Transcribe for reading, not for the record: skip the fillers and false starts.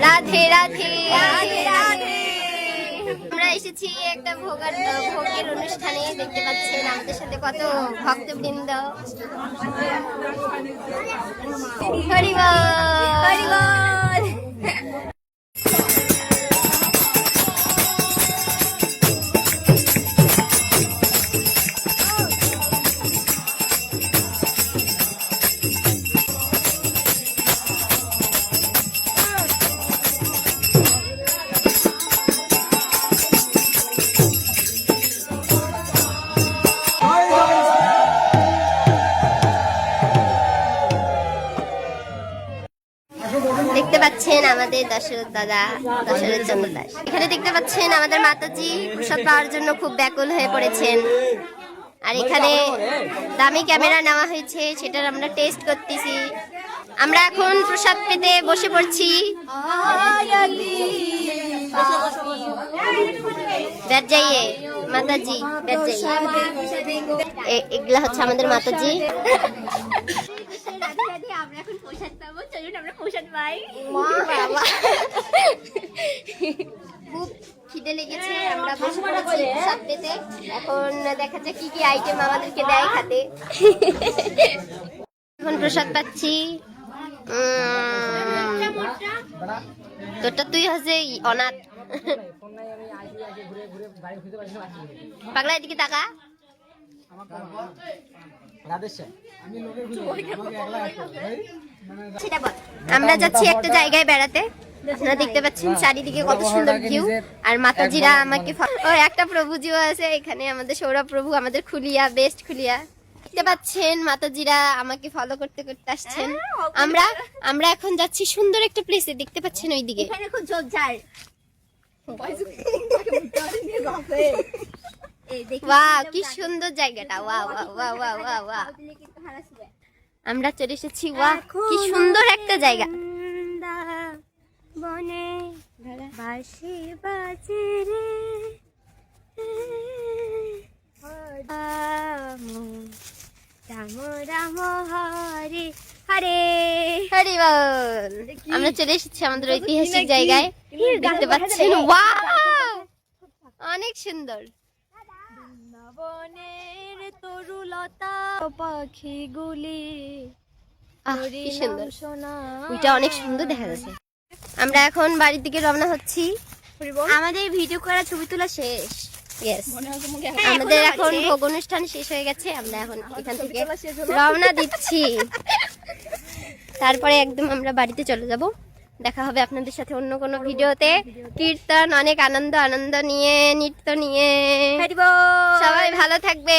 রাধে রাধে রাধে রাধে। আমরা এসেছি একটা ভোগের অনুষ্ঠানে, দেখতে পাচ্ছেন আমাদের সাথে কত ভক্তবৃন্দ। হরি বল হরি বল। দেখতে পাচ্ছেন আমাদের দশরথ দাদা, দশরথ চন্দ্র দাস। এখানে দেখতে পাচ্ছেন আমাদের মাতাজি প্রসাদ পাওয়ার জন্য খুব ব্যাকুল হয়ে পড়েছেন। আর এখানে দামি ক্যামেরা নেওয়া হয়েছে, সেটার আমরা টেস্ট করতেছি। আমরা এখন প্রসাদ পেতে বসে পড়ছি। बैठ जाइए माताजी, बैठ जाइए। এগুলা হচ্ছে আমাদের মাতাজি। আমরা এখন প্রসাদ পাবো, চলুন আমরা প্রসাদ পাই। খুব খিদে লেগেছে, আমরা বসে পড়েছি প্রসাদ পেতে। এখন দেখা যাক কি কি আইটেম আমাদেরকে দেয় খাতে। এখন প্রসাদ পাচ্ছি। তোরটা তুই হচ্ছে অনাথ। পাগলা এদিকে তাকা। আমরা যাচ্ছি একটা জায়গায় বেড়াতে। আপনারা দেখতে পাচ্ছেন চারিদিকে কত সুন্দর ভিউ। আর মাতাজিরা আমাকে একটা প্রভুজিও আছে এখানে, আমাদের সৌরভ প্রভু, আমাদের খুলিয়া, বেস্ট খুলিয়া। দেখতে পাচ্ছেন মাতাজিরা আমাকে ফলো করতে করতে আসছেন। আমরা এখন যাচ্ছি সুন্দর একটা প্লেসে, দেখতে পাচ্ছেন ওইদিকে। এখানে খুব ঝোপঝাড়। ওয়াও কি সুন্দর জায়গাটা, wow wow wow wow wow. আমরা চলে এসেছি, ওয়াও কি সুন্দর একটা জায়গা। বনে বাঁশি বাজে রে, রাম রাম হরে হরে হরি বল। আমরা চলে এসেছি আমাদের ঐতিহাসিক জায়গায়, দেখতে পাচ্ছেন ওয়াও অনেক সুন্দর। বনের তরুলতা পাখিগুলি, কি সুন্দর, ওইটা অনেক সুন্দর দেখা যাচ্ছে। আমরা এখন বাড়ির দিকে রওনা হচ্ছি। আমাদের ভিডিও করা, ছবি তোলা শেষ। আমাদের এখন ভোগ অনুষ্ঠান শেষ হয়ে গেছে। আমরা এখন এখান থেকে রওনা দিচ্ছি, তারপরে একদম আমরা বাড়িতে চলে যাব। দেখা হবে আপনাদের সাথে অন্য কোনো ভিডিওতে। কীর্তন, অনেক আনন্দ নিয়ে, নৃত্য নিয়ে। সবাই ভালো থাকবে।